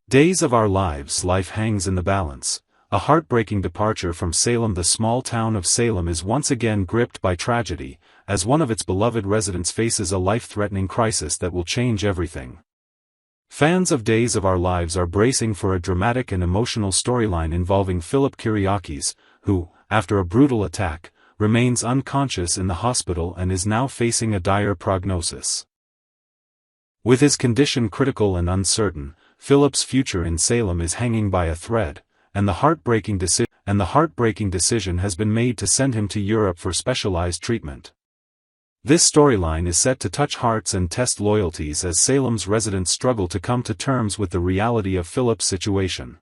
Days of Our Lives. Life hangs in the balance. A heartbreaking departure from Salem. The small town of Salem is once again gripped by tragedy, as one of its beloved residents faces a life-threatening crisis that will change everything. Fans of Days of Our Lives are bracing for a dramatic and emotional storyline involving Philip Kyriakis, who, after a brutal attack, remains unconscious in the hospital and is now facing a dire prognosis. With his condition critical and uncertain, Philip's future in Salem is hanging by a thread, and the heartbreaking decision has been made to send him to Europe for specialized treatment. This storyline is set to touch hearts and test loyalties as Salem's residents struggle to come to terms with the reality of Philip's situation.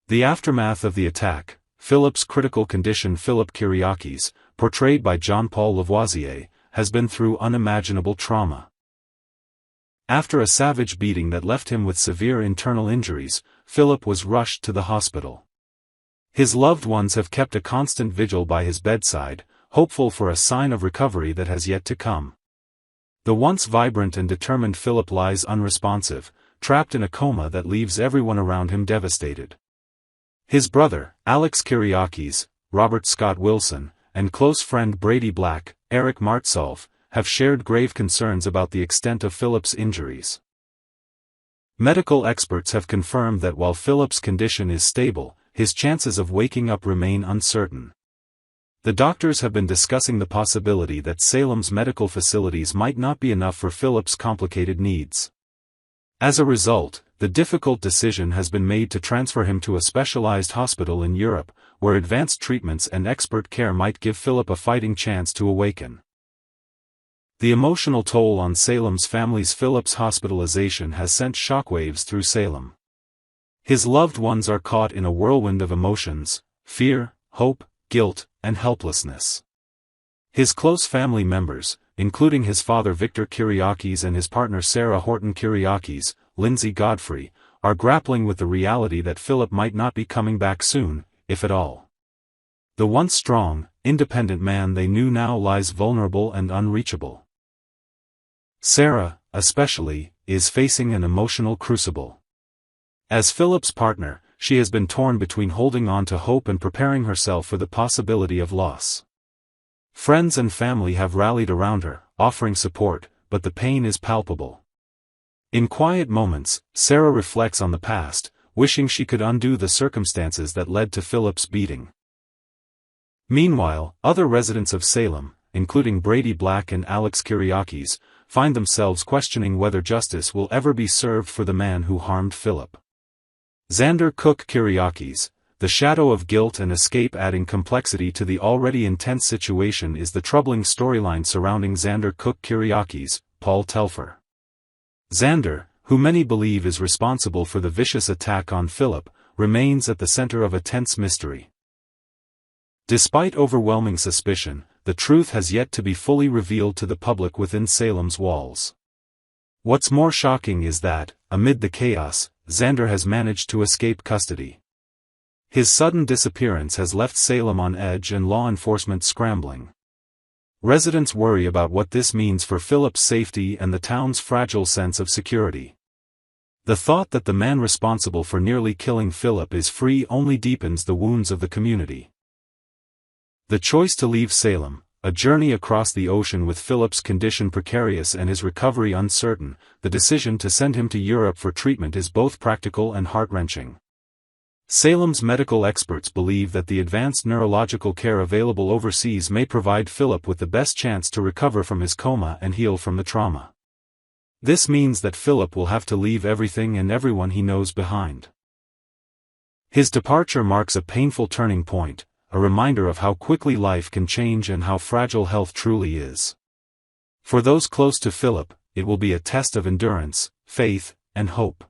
The aftermath of the attack, Philip's critical condition. Philip Kyriakis, portrayed by Jean-Paul Lavoisier, has been through unimaginable trauma. After a savage beating that left him with severe internal injuries, Philip was rushed to the hospital. His loved ones have kept a constant vigil by his bedside, hopeful for a sign of recovery that has yet to come. The once vibrant and determined Philip lies unresponsive, trapped in a coma that leaves everyone around him devastated. His brother, Alex Kyriakis, Robert Scott Wilson, and close friend Brady Black, Eric Martsolf, have shared grave concerns about the extent of Philip's injuries. Medical experts have confirmed that while Philip's condition is stable, his chances of waking up remain uncertain. The doctors have been discussing the possibility that Salem's medical facilities might not be enough for Philip's complicated needs. As a result, the difficult decision has been made to transfer him to a specialized hospital in Europe, where advanced treatments and expert care might give Philip a fighting chance to awaken. The emotional toll on Salem's families. Philip's hospitalization has sent shockwaves through Salem. His loved ones are caught in a whirlwind of emotions: fear, hope, guilt, and helplessness. His close family members, including his father Victor Kyriakis and his partner Sarah Horton Kyriakis, Lindsay Godfrey, are grappling with the reality that Philip might not be coming back soon, if at all. The once strong, independent man they knew now lies vulnerable and unreachable. Sarah, especially, is facing an emotional crucible. As Philip's partner, she has been torn between holding on to hope and preparing herself for the possibility of loss. Friends and family have rallied around her, offering support, but the pain is palpable. In quiet moments, Sarah reflects on the past, wishing she could undo the circumstances that led to Philip's beating. Meanwhile, other residents of Salem, including Brady Black and Alex Kyriakis, find themselves questioning whether justice will ever be served for the man who harmed Philip. Xander Cook Kyriakis, the shadow of guilt and escape adding complexity to the already intense situation, is the troubling storyline surrounding Xander Cook Kyriakis, Paul Telfer. Xander, who many believe is responsible for the vicious attack on Philip, remains at the center of a tense mystery. Despite overwhelming suspicion, the truth has yet to be fully revealed to the public within Salem's walls. What's more shocking is that, amid the chaos, Xander has managed to escape custody. His sudden disappearance has left Salem on edge and law enforcement scrambling. Residents worry about what this means for Philip's safety and the town's fragile sense of security. The thought that the man responsible for nearly killing Philip is free only deepens the wounds of the community. The choice to leave Salem, a journey across the ocean with Philip's condition precarious and his recovery uncertain, the decision to send him to Europe for treatment is both practical and heart-wrenching. Salem's medical experts believe that the advanced neurological care available overseas may provide Philip with the best chance to recover from his coma and heal from the trauma. This means that Philip will have to leave everything and everyone he knows behind. His departure marks a painful turning point, a reminder of how quickly life can change and how fragile health truly is. For those close to Philip, it will be a test of endurance, faith, and hope.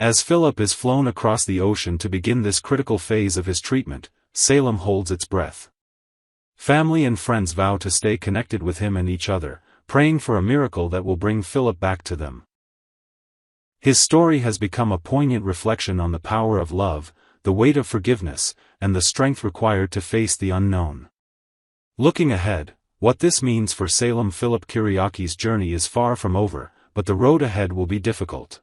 As Philip is flown across the ocean to begin this critical phase of his treatment, Salem holds its breath. Family and friends vow to stay connected with him and each other, praying for a miracle that will bring Philip back to them. His story has become a poignant reflection on the power of love, the weight of forgiveness, and the strength required to face the unknown. Looking ahead, what this means for Salem. Philip Kyriakis' journey is far from over, but the road ahead will be difficult.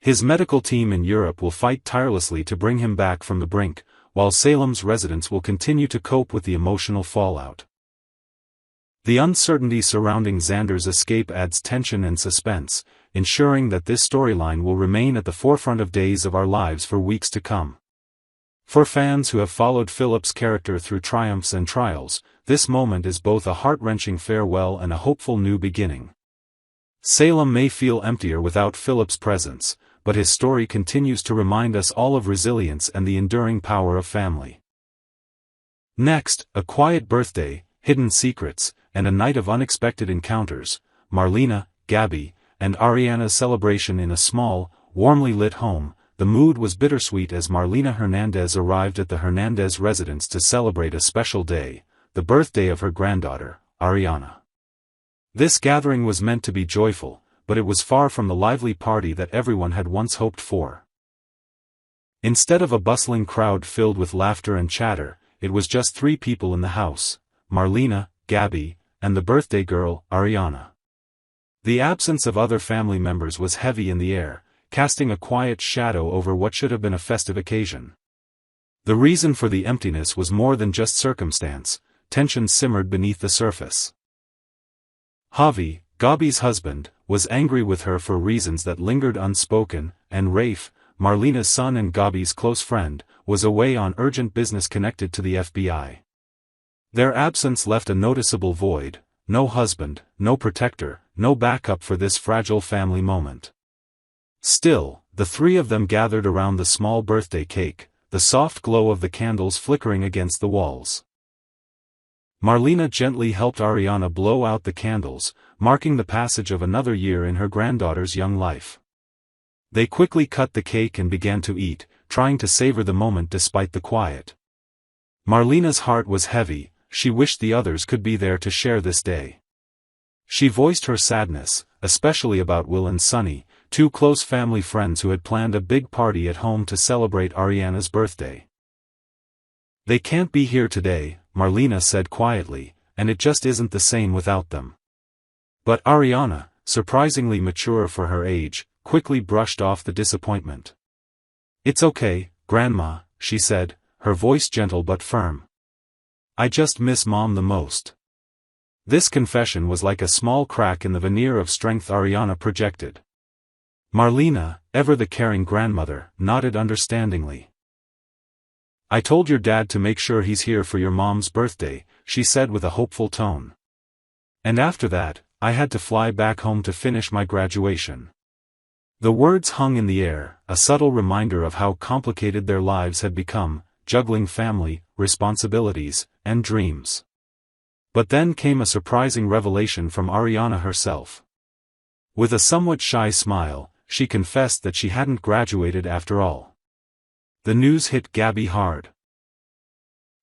His medical team in Europe will fight tirelessly to bring him back from the brink, while Salem's residents will continue to cope with the emotional fallout. The uncertainty surrounding Xander's escape adds tension and suspense, ensuring that this storyline will remain at the forefront of Days of Our Lives for weeks to come. For fans who have followed Philip's character through triumphs and trials, this moment is both a heart-wrenching farewell and a hopeful new beginning. Salem may feel emptier without Philip's presence, but his story continues to remind us all of resilience and the enduring power of family. Next, a quiet birthday, hidden secrets, and a night of unexpected encounters. Marlena, Gabby, and Ariana's celebration in a small, warmly lit home. The mood was bittersweet as Marlena Hernandez arrived at the Hernandez residence to celebrate a special day, the birthday of her granddaughter, Ariana. This gathering was meant to be joyful, but it was far from the lively party that everyone had once hoped for. Instead of a bustling crowd filled with laughter and chatter, it was just 3 people in the house: Marlena, Gabby, and the birthday girl, Ariana. The absence of other family members was heavy in the air, casting a quiet shadow over what should have been a festive occasion. The reason for the emptiness was more than just circumstance. Tension simmered beneath the surface. Javi, Gabby's husband, was angry with her for reasons that lingered unspoken, and Rafe, Marlena's son and Gabby's close friend, was away on urgent business connected to the FBI. Their absence left a noticeable void: no husband, no protector, no backup for this fragile family moment. Still, the 3 of them gathered around the small birthday cake, the soft glow of the candles flickering against the walls. Marlena gently helped Ariana blow out the candles, marking the passage of another year in her granddaughter's young life. They quickly cut the cake and began to eat, trying to savor the moment despite the quiet. Marlena's heart was heavy. She wished the others could be there to share this day. She voiced her sadness, especially about Will and Sunny, 2 close family friends who had planned a big party at home to celebrate Ariana's birthday. "They can't be here today," Marlena said quietly, "and it just isn't the same without them." But Ariana, surprisingly mature for her age, quickly brushed off the disappointment. "It's okay, Grandma," she said, her voice gentle but firm. "I just miss Mom the most." This confession was like a small crack in the veneer of strength Ariana projected. Marlena, ever the caring grandmother, nodded understandingly. "I told your dad to make sure he's here for your mom's birthday," she said with a hopeful tone. "And after that, I had to fly back home to finish my graduation." The words hung in the air, a subtle reminder of how complicated their lives had become, juggling family, responsibilities, and dreams. But then came a surprising revelation from Ariana herself. With a somewhat shy smile, she confessed that she hadn't graduated after all. The news hit Gabby hard.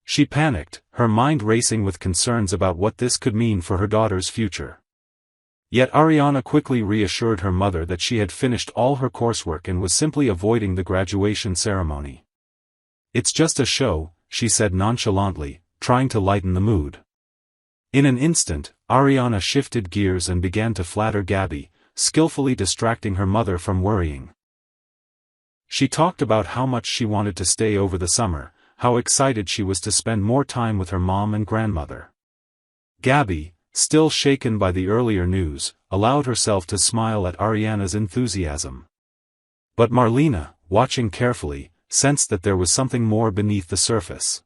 She panicked, her mind racing with concerns about what this could mean for her daughter's future. Yet Ariana quickly reassured her mother that she had finished all her coursework and was simply avoiding the graduation ceremony. "It's just a show," she said nonchalantly, trying to lighten the mood. In an instant, Ariana shifted gears and began to flatter Gabby, skillfully distracting her mother from worrying. She talked about how much she wanted to stay over the summer, how excited she was to spend more time with her mom and grandmother. Gabby, still shaken by the earlier news, allowed herself to smile at Ariana's enthusiasm. But Marlena, watching carefully, sensed that there was something more beneath the surface.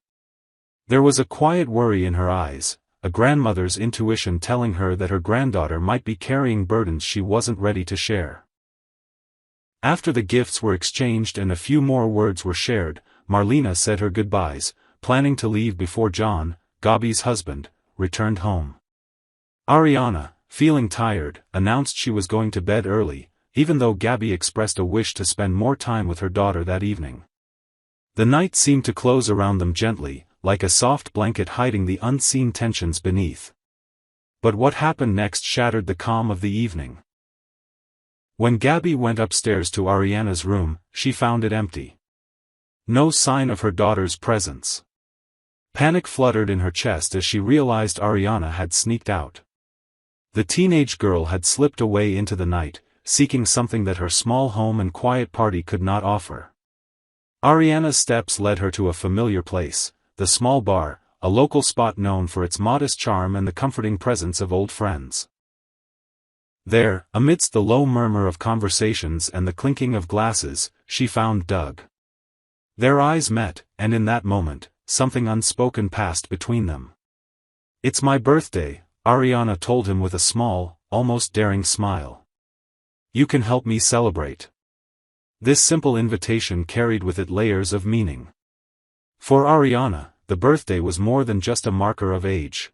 There was a quiet worry in her eyes, a grandmother's intuition telling her that her granddaughter might be carrying burdens she wasn't ready to share. After the gifts were exchanged and a few more words were shared, Marlena said her goodbyes, planning to leave before John, Gabby's husband, returned home. Ariana, feeling tired, announced she was going to bed early, even though Gabby expressed a wish to spend more time with her daughter that evening. The night seemed to close around them gently, like a soft blanket hiding the unseen tensions beneath. But what happened next shattered the calm of the evening. When Gabby went upstairs to Ariana's room, she found it empty. No sign of her daughter's presence. Panic fluttered in her chest as she realized Ariana had sneaked out. The teenage girl had slipped away into the night, seeking something that her small home and quiet party could not offer. Ariana's steps led her to a familiar place, the small bar, a local spot known for its modest charm and the comforting presence of old friends. There, amidst the low murmur of conversations and the clinking of glasses, she found Doug. Their eyes met, and in that moment, something unspoken passed between them. "It's my birthday," Ariana told him with a small, almost daring smile. "You can help me celebrate." This simple invitation carried with it layers of meaning. For Ariana, the birthday was more than just a marker of age.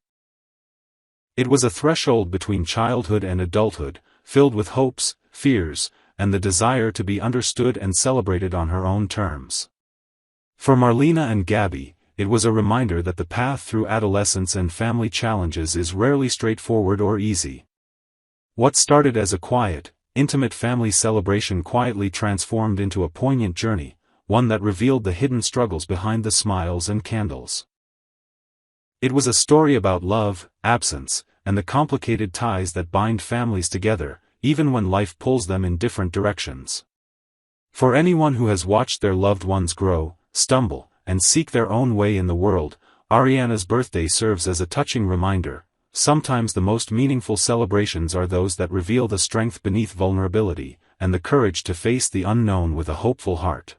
It was a threshold between childhood and adulthood, filled with hopes, fears, and the desire to be understood and celebrated on her own terms. For Marlena and Gabby, it was a reminder that the path through adolescence and family challenges is rarely straightforward or easy. What started as a quiet, intimate family celebration quietly transformed into a poignant journey, one that revealed the hidden struggles behind the smiles and candles. It was a story about love, absence, and the complicated ties that bind families together, even when life pulls them in different directions. For anyone who has watched their loved ones grow, stumble, and seek their own way in the world, Ariana's birthday serves as a touching reminder. Sometimes the most meaningful celebrations are those that reveal the strength beneath vulnerability, and the courage to face the unknown with a hopeful heart.